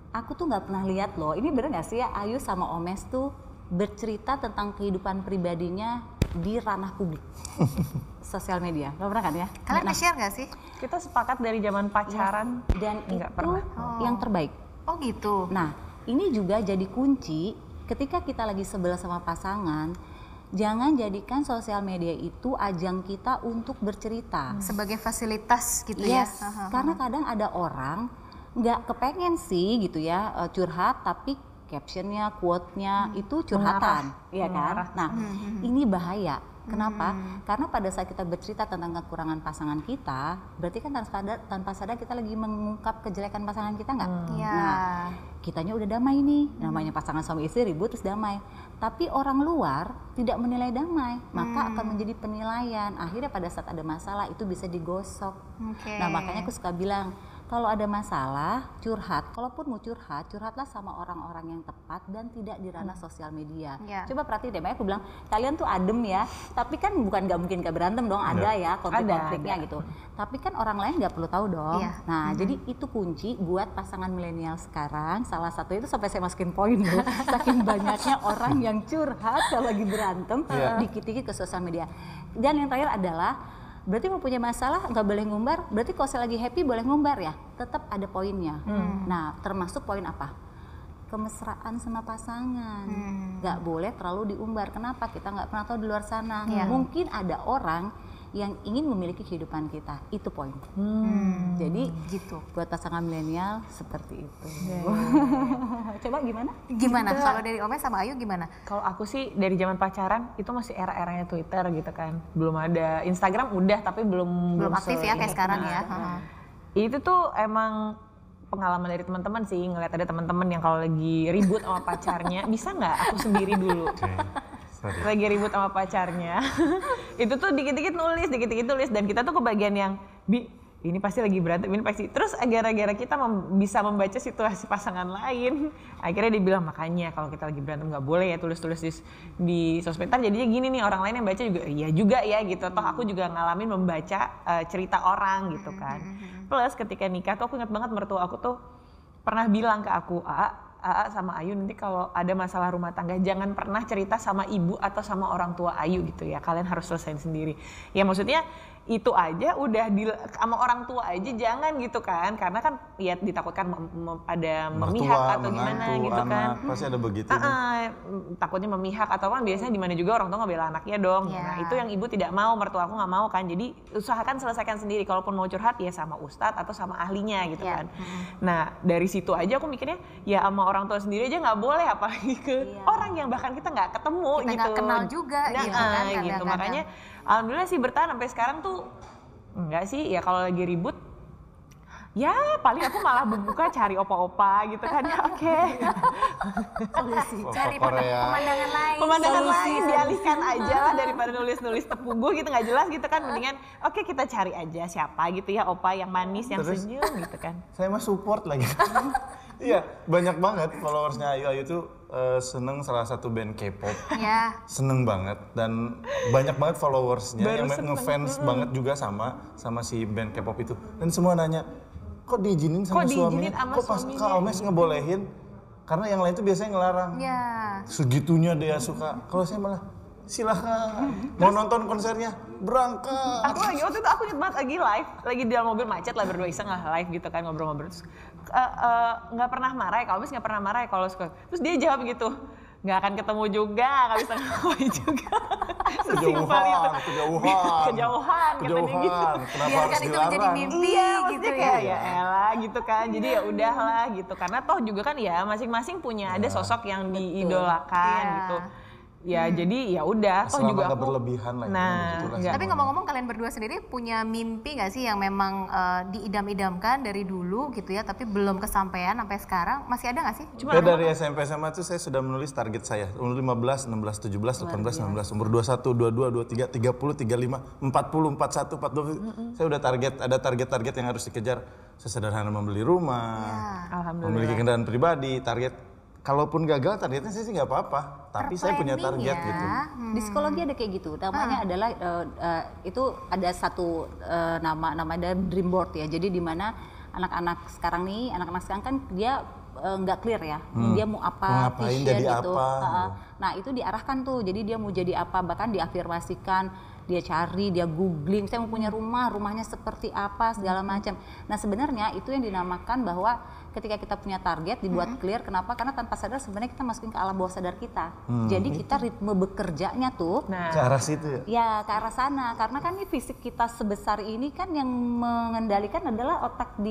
aku tuh nggak pernah lihat loh, ini bener nggak sih ya Ayu sama Omes tuh bercerita tentang kehidupan pribadinya di ranah publik, sosial media. Lo pernah kan ya? Kalian nge-share nggak sih? Kita sepakat dari zaman pacaran Dan nggak itu pernah. yang terbaik. Oh gitu. Nah, ini juga jadi kunci ketika kita lagi sebel sama pasangan. Jangan jadikan sosial media itu ajang kita untuk bercerita. Sebagai fasilitas gitu Yes, ya. karena kadang ada orang nggak kepengen sih gitu ya curhat, tapi captionnya, quote-nya itu curhatan, iya kan? Nah, ini bahaya. Kenapa? Karena pada saat kita bercerita tentang kekurangan pasangan kita, berarti kan tanpa sadar kita lagi mengungkap kejelekan pasangan kita nggak? Iya. Nah, kitanya udah damai nih, namanya pasangan suami istri ribut terus damai. Tapi orang luar tidak menilai damai, maka akan menjadi penilaian. Akhirnya pada saat ada masalah itu bisa digosok. Nah, makanya aku suka bilang, kalau ada masalah, curhat. Kalaupun mau curhat, curhatlah sama orang-orang yang tepat dan tidak di ranah sosial media. Coba perhatiin deh, makanya aku bilang, kalian tuh adem ya. Tapi kan bukan nggak mungkin nggak berantem dong, ada ya konflik-konfliknya gitu. Tapi kan orang lain nggak perlu tahu dong. Nah, jadi itu kunci buat pasangan milenial sekarang. Salah satu itu sampai saya masukin poin loh, saking banyaknya orang yang curhat kalau lagi berantem, dikit-dikit ke sosial media. Dan yang terakhir adalah, berarti mau punya masalah nggak boleh ngumbar, berarti kalau saya lagi happy boleh ngumbar ya, tetap ada poinnya. Nah, termasuk poin apa? Kemesraan sama pasangan, nggak boleh terlalu diumbar. Kenapa? Kita nggak pernah tahu di luar sana. Mungkin ada orang yang ingin memiliki kehidupan kita, itu poin. Jadi gitu, buat pasangan milenial seperti itu. Coba gimana? Gimana? Kalau dari Omes sama Ayu gimana? Kalau aku sih dari zaman pacaran itu masih era-eranya Twitter gitu kan. Belum ada Instagram, udah tapi belum Aktif ya kayak sekarang ya. Itu tuh emang pengalaman dari teman-teman sih, ngeliat ada teman-teman yang kalau lagi ribut sama pacarnya, bisa nggak aku sendiri dulu? Lagi ribut sama pacarnya, itu tuh dikit-dikit nulis, dan kita tuh kebagian yang, ini pasti lagi berantem, ini pasti. Terus gara-gara kita bisa membaca situasi pasangan lain, akhirnya dia bilang, makanya kalau kita lagi berantem nggak boleh ya tulis-tulis di sosmed. Jadinya gini nih, orang lain yang baca juga, iya juga ya gitu. Toh aku juga ngalamin membaca cerita orang gitu kan. Plus ketika nikah tuh aku ingat banget mertua aku tuh pernah bilang ke aku, Aa sama Ayu nanti kalau ada masalah rumah tangga jangan pernah cerita sama ibu atau sama orang tua Ayu gitu ya, kalian harus selesain sendiri. Ya maksudnya itu aja udah sama orang tua aja jangan gitu kan, karena kan ya ditakutkan ada memihak atau gimana gitu kan. Pasti ada begitu. Takutnya memihak atau kan biasanya di mana juga orang tua ngebela anaknya dong. Nah itu yang ibu tidak mau, mertua aku nggak mau kan. Jadi usahakan selesaikan sendiri. Kalaupun mau curhat ya sama ustadz atau sama ahlinya gitu kan. Nah dari situ aja aku mikirnya ya sama orang tua sendiri aja nggak boleh, apalagi ke orang yang bahkan kita nggak ketemu kita gitu. Nggak kenal juga gitu kan. Gitu. Makanya alhamdulillah sih bertahan sampai sekarang tuh enggak sih ya, kalau lagi ribut ya paling aku malah membuka cari opa-opa gitu kan ya. Cari pemandangan lain dialihkan aja lah daripada nulis tepugu gitu nggak jelas gitu kan. Mendingan oke, kita cari aja siapa gitu ya opa yang manis yang senyum gitu kan. Saya mah support lagi. Iya, banyak banget followersnya Ayu tuh seneng salah satu band K-pop. Seneng banget dan banyak banget followersnya yang ngefans banget juga sama si band K-pop itu. Dan semua nanya, kok diizinin sama suaminya? Kok pas Kak Omes ngebolehin? Karena yang lain tuh biasanya ngelarang. Segitunya dia suka. Kalau saya malah silahkan mau nonton konsernya berangkat. Aku lagi waktu itu aku ingat banget lagi di dalam mobil macet lah, berdua iseng lah live gitu kan, ngobrol-ngobrol terus nggak pernah marah ya, kalau nggak pernah marah ya kalau suka. Terus dia jawab gitu, nggak akan ketemu juga, nggak bisa ngapain juga. Sesimpel itu. Kejauhan katanya gitu. Biarkan itu menjadi mimpi gitu ya. Ya elah gitu kan. Jadi ya udahlah gitu. Karena toh juga kan ya masing-masing punya ada sosok yang diidolakan gitu. Ya jadi ya udah, toh Selama juga nggak aku berlebihan lah. Nah, begitulah nggak. Tapi ngomong-ngomong kalian berdua sendiri punya mimpi nggak sih yang memang diidam-idamkan dari dulu gitu ya, tapi belum kesampaian sampai sekarang? Masih ada nggak sih? Saya dari SMP SMA itu saya sudah menulis target saya. Umur 15, 16, 17, 18, 19, umur 21, 22, 23, 30, 35, 40, 41, 42. Saya udah ada target-target yang harus dikejar. Sesederhana membeli rumah, Alhamdulillah. memiliki kendaraan pribadi, target. Kalaupun gagal targetnya saya sih nggak apa-apa, tapi saya punya target ya. gitu. Di psikologi ada kayak gitu, namanya adalah itu ada satu nama ada dream board ya. Jadi di mana anak-anak sekarang kan dia nggak clear ya, dia mau apa, Mau ngapain, vision jadi gitu. apa. Nah itu diarahkan tuh, jadi dia mau jadi apa, bahkan diafirmasikan, dia cari, dia googling, saya mau punya rumahnya seperti apa, segala macam. Nah sebenarnya itu yang dinamakan bahwa ketika kita punya target dibuat clear, kenapa? Karena tanpa sadar sebenarnya kita masukin ke alam bawah sadar kita. Jadi kita ritme bekerjanya tuh Nah, Ke arah situ ya. ya ke arah sana, karena kan ini fisik kita sebesar ini kan yang mengendalikan adalah otak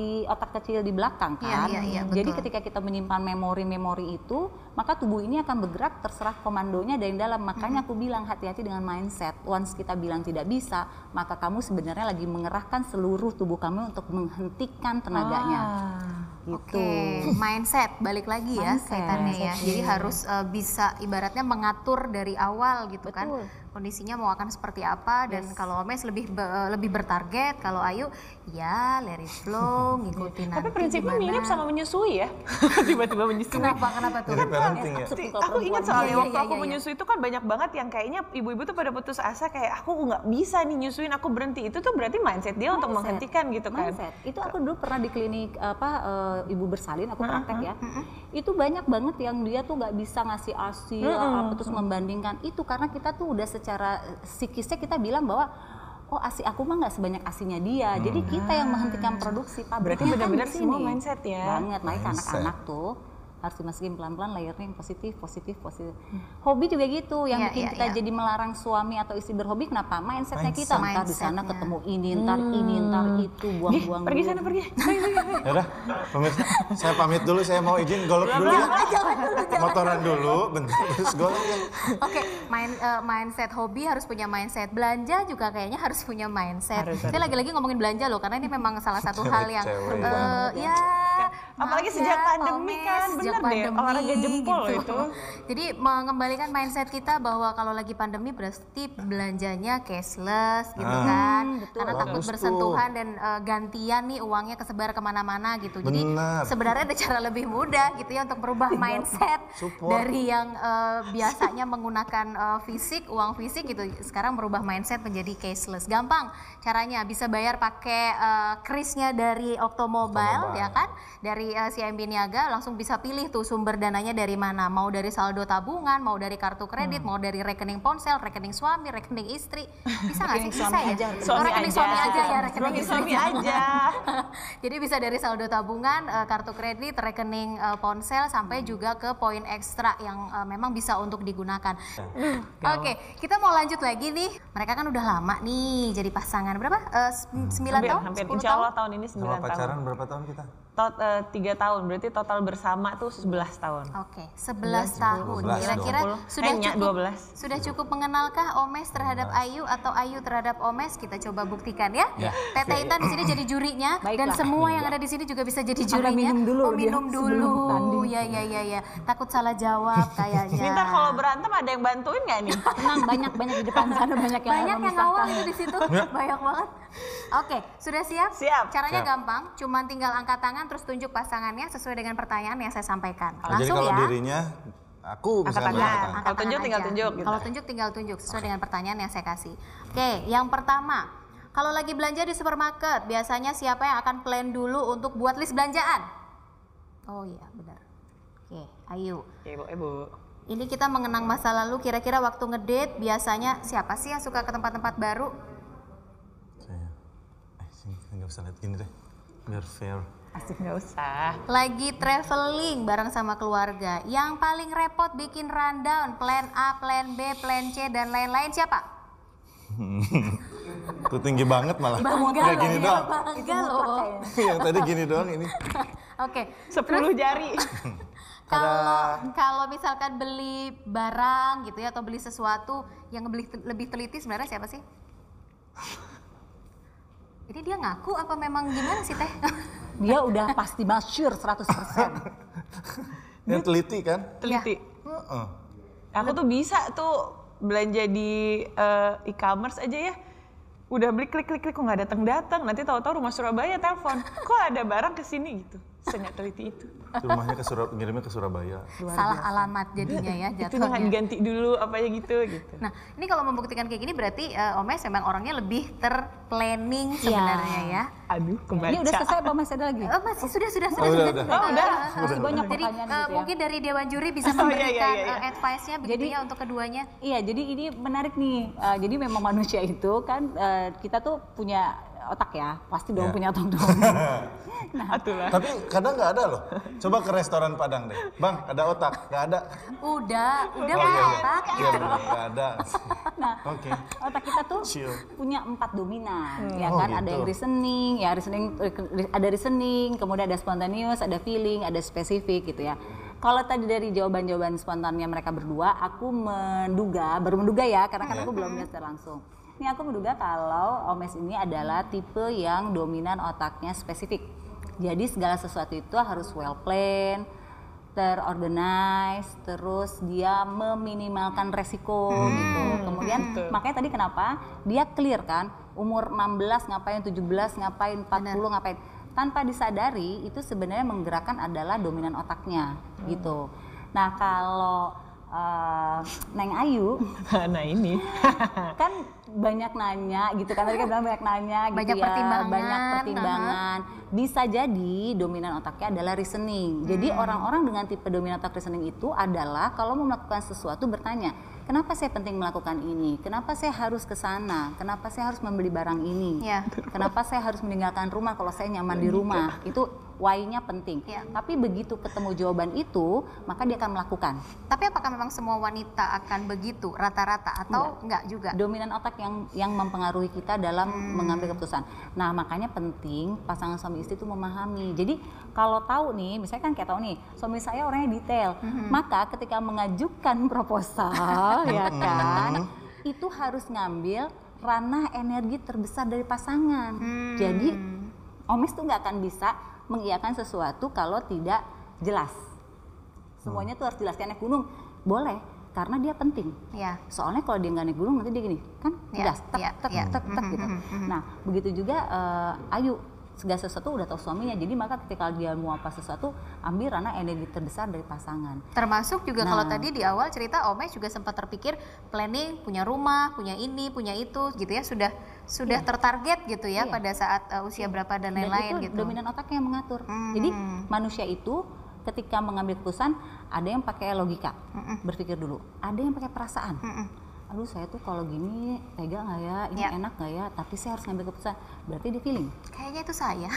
kecil di belakang kan. Iya, Jadi betul. ketika kita menyimpan memori itu, maka tubuh ini akan bergerak terserah komandonya dari dalam. Makanya aku bilang hati-hati dengan mindset. Once kita bilang tidak bisa, maka kamu sebenarnya lagi mengerahkan seluruh tubuh kamu untuk menghentikan tenaganya. Gitu. Oke, mindset balik lagi ya Mindset. kaitannya ya. Jadi harus bisa ibaratnya mengatur dari awal gitu kan. Betul. Kondisinya mau akan seperti apa dan kalau Omes lebih bertarget, kalau Ayu ya let it flow, ngikutin nanti. tapi prinsipnya gimana. mirip sama menyusui ya. Tiba-tiba menyusui. Kenapa tuh? Dari parenting ya. Aku ingat soalnya waktu aku Iya. menyusui itu kan banyak banget yang kayaknya ibu-ibu tuh pada putus asa kayak aku nggak bisa nih nyusuin, aku berhenti. Itu tuh berarti mindset dia untuk menghentikan gitu kan. Mindset. Itu aku dulu pernah di klinik ibu bersalin, aku praktek ya. Itu banyak banget yang dia tuh nggak bisa ngasih ASI terus membandingkan itu karena kita tuh udah secara psikisnya kita bilang bahwa oh ASI aku mah nggak sebanyak ASInya dia. Jadi kita yang menghentikan produksi Berarti pabriknya benar-benar kan di semua sini. mindset ya. Banget, makanya Mindset. anak-anak tuh harus dimasukin pelan-pelan layernya yang positif. Hobi juga gitu, yang Iya, bikin iya, kita iya. jadi melarang suami atau istri berhobi kenapa? Mindsetnya kita, entar di sana Mindsetnya. ketemu ini, entar itu, buang-buang Pergi duit. sana pergi. Ya udah, pemirsa, saya pamit dulu, saya mau izin golf dulu ya. Motoran dulu, bentar terus golf ya. Oke, mindset hobi harus punya mindset. Belanja juga kayaknya harus punya mindset. Saya lagi-lagi ngomongin belanja loh, karena ini memang salah satu hal yang Cewek banget ya. Apalagi maaf sejak ya, pandemi Omes, kan, sejak bener deh, olahraga jempol itu. Jadi mengembalikan mindset kita bahwa kalau lagi pandemi berarti belanjanya cashless gitu kan. betul. Karena takut Bagus tuh. bersentuhan dan gantian nih uangnya kesebar kemana-mana gitu. Jadi Benar. sebenarnya ada cara lebih mudah gitu ya untuk merubah mindset Support. dari yang biasanya menggunakan uang fisik gitu, sekarang merubah mindset menjadi cashless. Gampang caranya, bisa bayar pakai krisnya dari Oktomobile ya kan, dari CIMB Niaga, langsung bisa pilih tuh sumber dananya dari mana, mau dari saldo tabungan, mau dari kartu kredit, mau dari rekening ponsel, rekening suami, rekening istri, bisa nggak sih? Bisa ya? Oh, rekening suami aja ya, rekening istri suami aja. Jadi bisa dari saldo tabungan, kartu kredit, rekening ponsel, sampai juga ke poin ekstra yang memang bisa untuk digunakan. Oke, kita mau lanjut lagi nih. Mereka kan udah lama nih jadi pasangan. Berapa? 9 tahun? Hampir 10 insya Allah tahun? tahun ini 9 Sama tahun. pacaran berapa tahun kita? 3 tahun, berarti total bersama tuh 11 tahun. Oke, 11 tahun. 12 Kira-kira dong. sudah Nyak, cukup 12. sudah cukup mengenalkah Omes terhadap Ayu atau Ayu terhadap Omes? Kita coba buktikan ya. Ya. Teteh Intan di sini jadi jurinya dan Baiklah. semua yang ada di sini juga bisa jadi jurinya. minum dulu Oh, dia minum sebelum dulu. tanding. Ya. Takut salah jawab kayaknya. Minta kalau berantem ada yang bantuin nggak nih? Tenang, banyak di depan sana banyak yang banyak yang memisahkan. awal itu di situ, banyak banget. Oke, sudah siap? Siap. Caranya Siap. gampang, cuman tinggal angkat tangan terus tunjuk pasangannya sesuai dengan pertanyaan yang saya sampaikan. Jadi Langsung kalau ya. dirinya, aku misalkan tangan. angkat tangan. Angkat Kalau tunjuk tangan tinggal aja. tunjuk gitu. Kalau tunjuk tinggal tunjuk sesuai dengan pertanyaan yang saya kasih. Oke, yang pertama, kalau lagi belanja di supermarket, biasanya siapa yang akan plan dulu untuk buat list belanjaan? Oh iya, benar. Oke, Ayu. Ibu. Ini kita mengenang masa lalu, kira-kira waktu ngedate biasanya siapa sih yang suka ke tempat-tempat baru? Saya, sini nggak usah lihat gini deh, biar fair. Asik nggak usah. Lagi traveling bareng sama keluarga, yang paling repot bikin rundown, plan A, plan B, plan C, dan lain-lain siapa? Itu tinggi banget malah. Bangga Kayak loh, gini ya, doang. bangga loh. Yang tadi gini doang ini. Oke, 10 jari. Kalau misalkan beli barang gitu ya atau beli sesuatu yang lebih teliti sebenarnya siapa sih? Ini dia ngaku apa memang gimana sih Teh? Dia udah pasti masyhur 100%. Yang teliti kan? Teliti. Heeh. Aku tuh bisa tuh belanja di e-commerce aja ya. Udah beli klik kok nggak datang. Nanti tahu-tahu rumah Surabaya telepon. Kok ada barang ke sini gitu. Senggak teliti itu. Rumahnya ngirimnya ke Surabaya. Salah alamat jadinya ya Itu nggak jatuhnya. diganti dulu apa ya gitu. Nah, ini kalau membuktikan kayak gini berarti Omes memang orangnya lebih terplanning sebenarnya ya. Aduh, kebaca. Ini udah selesai apa masih ada lagi? Masih sudah. udah. Oh, udah. Masih banyak Jadi pertanyaan gitu ya. mungkin dari Dewan Juri bisa Oh, iya, memberikan iya. advice-nya begitu ya untuk keduanya. Iya, jadi ini menarik nih. Jadi memang manusia itu kan kita tuh punya otak ya, pasti dong Iya. punya otak dong. Atulah. Tapi kadang nggak ada loh. Coba ke restoran Padang deh. Bang, ada otak? Nggak ada. Udah Oh, punya otak. Iya benar, nggak ada. Nah, Oke. otak kita tuh Chill. punya 4 dominan, ya Oh, kan? gitu. Ada yang reasoning, ya ada reasoning, kemudian ada spontaneous, ada feeling, ada spesifik gitu ya. Kalau tadi dari jawaban-jawaban spontannya mereka berdua, aku baru menduga ya, karena kan aku belum lihat secara langsung. Ini aku menduga kalau Omes ini adalah tipe yang dominan otaknya spesifik. Jadi segala sesuatu itu harus well planned, terorganize, terus dia meminimalkan resiko gitu. Kemudian makanya tadi kenapa dia clear kan, umur 16 ngapain, 17 ngapain, 40 ngapain. Tanpa disadari itu sebenarnya menggerakkan adalah dominan otaknya gitu. Nah kalau Neng Ayu Nah ini. kan banyak nanya gitu kan, tadi kan bilang banyak nanya gitu Banyak ya, pertimbangan, banyak pertimbangan. Bisa jadi dominan otaknya adalah reasoning. Jadi orang-orang dengan tipe dominan otak reasoning itu adalah kalau mau melakukan sesuatu bertanya, kenapa saya penting melakukan ini? Kenapa saya harus ke sana? Kenapa saya harus membeli barang ini? Ya. Kenapa saya harus meninggalkan rumah kalau saya nyaman di rumah? Itu why-nya penting. Ya. Tapi begitu ketemu jawaban itu, maka dia akan melakukan. Tapi apakah memang semua wanita akan begitu rata-rata atau enggak juga? Dominan otak yang mempengaruhi kita dalam mengambil keputusan. Nah, makanya penting pasangan suami istri itu memahami. Jadi kalau tahu nih, misalnya kan kayak tahu nih, suami saya orangnya detail, maka ketika mengajukan proposal, ya kan, itu harus ngambil ranah energi terbesar dari pasangan. Jadi Omes tuh nggak akan bisa mengiyakan sesuatu kalau tidak jelas. Semuanya tuh harus jelas. Kayak naik gunung, boleh. Karena dia penting. Ya. Soalnya kalau dia nggak naik gunung nanti dia gini, kan Ya, gas, tek, ya, tek, ya. tek, tek, gitu. Nah, begitu juga Ayu, segala sesuatu udah tahu suaminya. Jadi maka ketika dia mau apa sesuatu, ambil ranah energi terbesar dari pasangan. Termasuk juga Nah. kalau tadi di awal cerita Omes juga sempat terpikir planning punya rumah, punya ini, punya itu gitu ya, sudah tertarget gitu ya Iya. pada saat usia berapa dan Dan lain-lain itu gitu. dominan otaknya yang mengatur. Jadi manusia itu ketika mengambil keputusan ada yang pakai logika, berpikir dulu. Ada yang pakai perasaan. Aduh saya tuh kalau gini tega nggak ya, ini Ya. enak nggak ya, tapi saya harus ngambil keputusan. Berarti dia feeling. Kayaknya itu saya.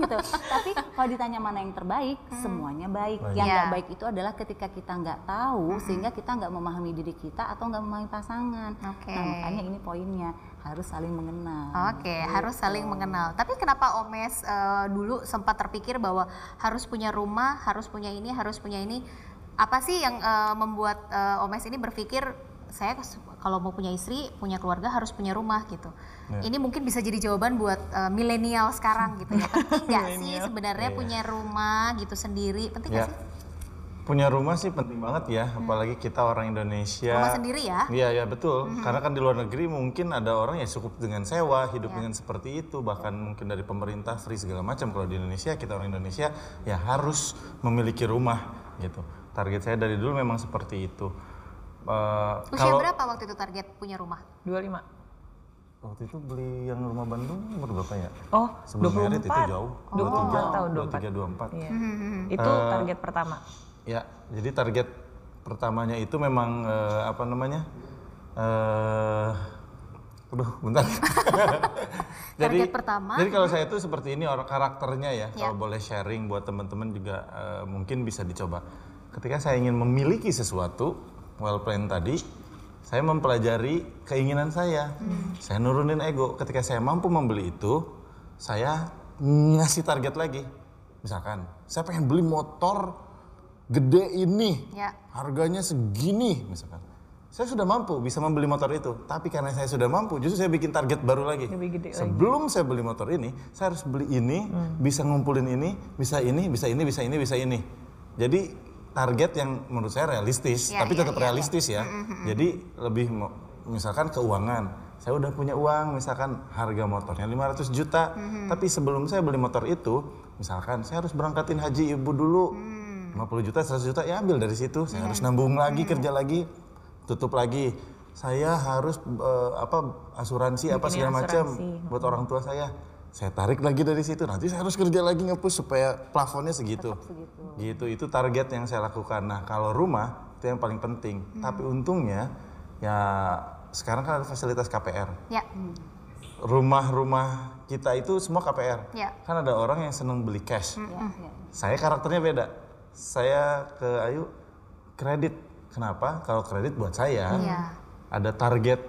Gitu. Tapi kalau ditanya mana yang terbaik, semuanya baik. Baik. Yang nggak Ya. baik itu adalah ketika kita nggak tahu, sehingga kita nggak memahami diri kita atau nggak memahami pasangan. Oke. Nah makanya ini poinnya, harus saling mengenal. Oke, harus saling mengenal. Tapi kenapa Omes dulu sempat terpikir bahwa harus punya rumah, harus punya ini, harus punya ini? Apa sih yang membuat Omes ini berpikir saya kalau mau punya istri, punya keluarga harus punya rumah gitu. Ya. Ini mungkin bisa jadi jawaban buat milenial sekarang gitu ya. Penting nggak sih sebenarnya Iya. punya rumah gitu sendiri? Penting nggak Ya. sih? Punya rumah sih penting banget ya, apalagi kita orang Indonesia. Rumah sendiri ya? Iya, ya betul. Karena kan di luar negeri mungkin ada orang yang cukup dengan sewa, hidup dengan seperti itu, bahkan mungkin dari pemerintah free segala macam. Kalau di Indonesia, kita orang Indonesia ya harus memiliki rumah gitu. Target saya dari dulu memang seperti itu. Usia berapa waktu itu target punya rumah? 25. Waktu itu beli yang rumah Bandung umur berapa ya? Oh, Sebelum merit itu 24. jauh. 24 tahun, 23, 24. Iya. Itu target pertama. Ya, jadi target pertamanya itu memang apa namanya? Aduh, bentar. Target pertama. Jadi kalau saya itu seperti ini orang karakternya ya. Ya. Kalau boleh sharing buat teman-teman juga mungkin bisa dicoba. Ketika saya ingin memiliki sesuatu, well plan tadi, saya mempelajari keinginan saya. Saya nurunin ego. Ketika saya mampu membeli itu, saya ngasih target lagi. Misalkan, saya pengen beli motor gede ini, Ya. harganya segini misalkan. Saya sudah mampu bisa membeli motor itu, tapi karena saya sudah mampu, justru saya bikin target baru lagi. Lebih gede Sebelum saya beli motor ini, saya harus beli ini, bisa ngumpulin ini, bisa ini, bisa ini, bisa ini, bisa ini. Jadi target yang menurut saya realistis, Ya, tapi ya, tetap ya, realistis ya. Jadi lebih misalkan keuangan. Saya udah punya uang, misalkan harga motornya 500 juta, tapi sebelum saya beli motor itu, misalkan saya harus berangkatin haji ibu dulu, 50 juta, 100 juta, ya ambil dari situ. Saya harus nambung lagi, kerja lagi, tutup lagi. Saya harus asuransi apa Bikin segala macam asuransi. buat orang tua saya. Saya tarik lagi dari situ. Nanti saya harus kerja lagi nge-push supaya plafonnya segitu. Gitu, itu target yang saya lakukan. Nah, kalau rumah itu yang paling penting. Tapi untungnya ya sekarang kan ada fasilitas KPR. Ya. Rumah-rumah kita itu semua KPR. Ya. Kan ada orang yang seneng beli cash. Saya karakternya beda. Saya ke Ayu kredit. Kenapa? Kalau kredit buat saya Iya. ada target,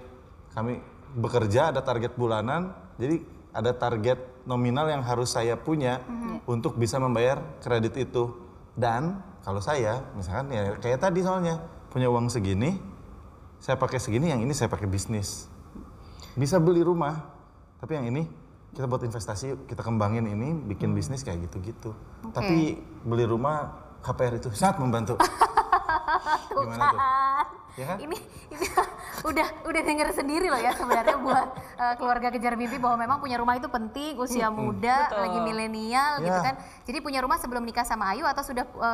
kami bekerja ada target bulanan, jadi ada target nominal yang harus saya punya untuk bisa membayar kredit itu. Dan kalau saya misalkan ya kayak tadi soalnya punya uang segini, saya pakai segini, yang ini saya pakai bisnis. Bisa beli rumah, tapi yang ini kita buat investasi yuk, kita kembangin ini, bikin bisnis kayak gitu-gitu. Tapi beli rumah KPR itu sangat membantu. Gimana tuh? Ya kan? Ini udah denger sendiri loh ya sebenarnya buat keluarga kejar mimpi bahwa memang punya rumah itu penting, usia muda, betul. lagi milenial gitu Ya. kan. Jadi punya rumah sebelum nikah sama Ayu atau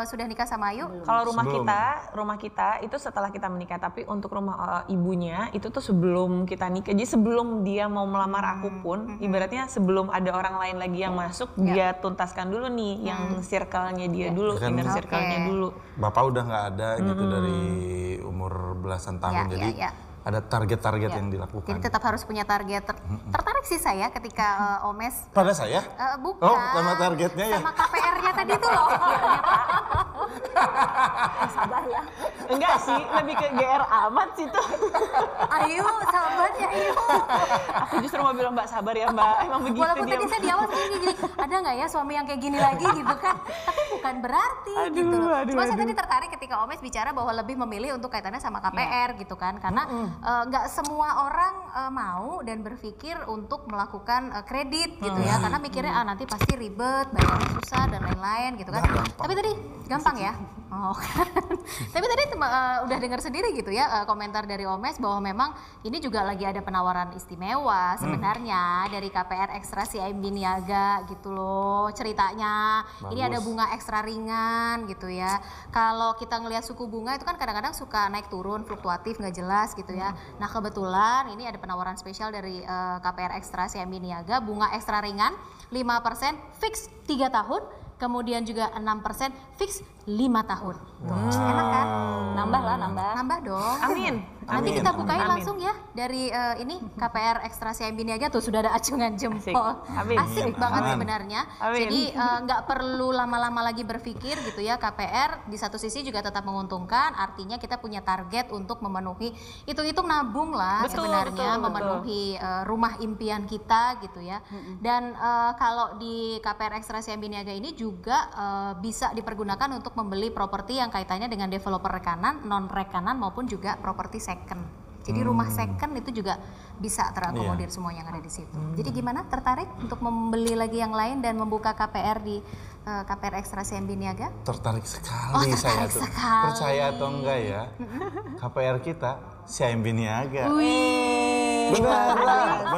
sudah nikah sama Ayu? Kalau rumah Sebelum. rumah kita itu setelah kita menikah, tapi untuk rumah ibunya itu tuh sebelum kita nikah. Jadi sebelum dia mau melamar aku pun, ibaratnya sebelum ada orang lain lagi yang masuk, dia tuntaskan dulu nih yang circle-nya dia dulu, Kan- inner circle-nya dulu. Bapak udah nggak ada gitu dari umur belasan tahun, Ya, jadi ya. ada target-target Ya. yang dilakukan. Jadi tetap harus punya target. Tertarik sih saya ketika Omes Pada saya? bukan. Oh, sama targetnya ya? Sama KPR-nya tadi tuh loh. Sabar ya. Enggak sih, lebih ke GR amat sih tuh. Ayu, sabar ya Ayu. Aku justru mau bilang Mbak sabar ya Mbak, emang begitu Walaupun dia. tadi saya di awal gini, ada nggak ya suami yang kayak gini lagi gitu kan? Tapi bukan berarti gitu. Cuma saya tadi tertarik ketika Omes bicara bahwa lebih memilih untuk kaitannya sama KPR gitu kan, karena nggak semua orang mau dan berpikir untuk melakukan kredit gitu ya, karena mikirnya nanti pasti ribet, bayarnya susah dan lain-lain gitu kan. Tapi tadi gampang ya. Oh kan. Tapi tadi udah dengar sendiri gitu ya komentar dari Omes bahwa memang ini juga lagi ada penawaran istimewa sebenarnya dari KPR Ekstra CIMB Niaga gitu loh ceritanya. Ini ada Bagus. bunga ekstra ringan gitu ya. Kalau kita ngelihat suku bunga itu kan kadang-kadang suka naik turun, fluktuatif, nggak jelas gitu ya. Nah kebetulan ini ada penawaran spesial dari KPR Ekstra CIMB Niaga, bunga ekstra ringan 5% fix 3 tahun. Kemudian juga 6% fix 5 tahun. Tuh, enak kan? Nambah lah, nambah. Nambah dong. Amin. Nanti Amin, kita amin. bukain Amin. langsung ya dari ini KPR Ekstra CIMB Niaga tuh sudah ada acungan jempol. Amin. Asik Amin. banget Amin. sebenarnya. Amin. Jadi nggak perlu lama-lama lagi berpikir gitu ya. KPR di satu sisi juga tetap menguntungkan. Artinya kita punya target untuk memenuhi hitung-hitung nabung lah Betul, sebenarnya betul. memenuhi rumah impian kita gitu ya. Dan kalau di KPR Ekstra CIMB Niaga ini juga bisa dipergunakan untuk membeli properti yang kaitannya dengan developer rekanan, non rekanan maupun juga properti second. Jadi rumah second itu juga bisa terakomodir semua yang ada di situ. Jadi gimana, tertarik untuk membeli lagi yang lain dan membuka KPR di KPR Ekstra CIMB Niaga? Tertarik sekali saya tertarik tuh. sekali. Percaya atau enggak ya, KPR kita CIMB Niaga. Wih. Beneran.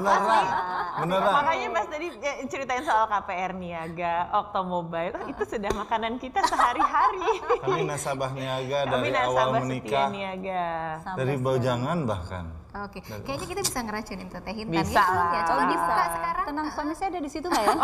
Makanya pas tadi ceritain soal KPR Niaga, Oktomobile, itu sudah makanan kita sehari-hari. Kami nasabah Niaga Kami dari awal nasabah setia menikah, Niaga. dari bojangan bahkan. Oke, kayaknya kita bisa ngeracunin tuh Teh Hintan Bisa ya. lah. Ya, coba dibuka sekarang. Tenang, suami saya ada di situ nggak ya?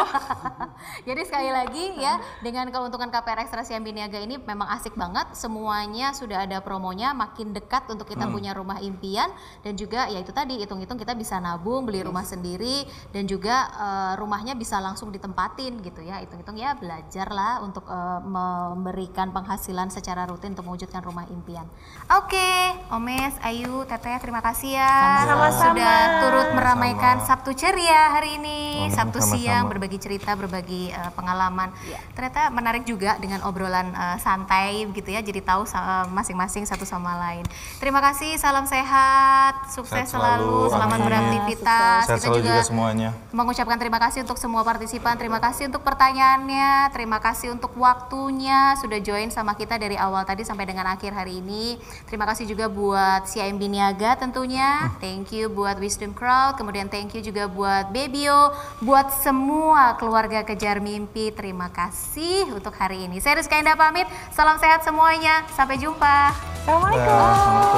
Jadi sekali lagi ya, dengan keuntungan KPR Ekstra CIMB Niaga ini memang asik banget. Semuanya sudah ada promonya, makin dekat untuk kita punya rumah impian. Dan juga ya itu tadi, hitung-hitung kita bisa nabung, beli rumah sendiri. Dan juga rumahnya bisa langsung ditempatin gitu ya. Hitung-hitung ya belajar lah untuk memberikan penghasilan secara rutin untuk mewujudkan rumah impian. Oke, Omes, Ayu, Teteh, terima kasih ya ya. Sama-sama. Sudah turut meramaikan Sabtu ceria hari ini. Sabtu Sama-sama. siang berbagi cerita, berbagi pengalaman. Ternyata menarik juga dengan obrolan santai gitu ya. Jadi tahu masing-masing satu sama lain. Terima kasih, salam sehat, sukses Sehat selalu, selamat amin. beraktivitas. Sehat selalu juga semuanya. Mengucapkan terima kasih untuk semua partisipan, terima kasih untuk pertanyaannya, terima kasih untuk waktunya sudah join sama kita dari awal tadi sampai dengan akhir hari ini. Terima kasih juga buat CIMB Niaga tentunya, thank you buat Wisdom Crowd, kemudian thank you juga buat Bebio, buat semua keluarga Kejar Mimpi, terima kasih untuk hari ini. Saya Rizka Indah pamit, salam sehat semuanya, sampai jumpa. Assalamualaikum. Assalamualaikum.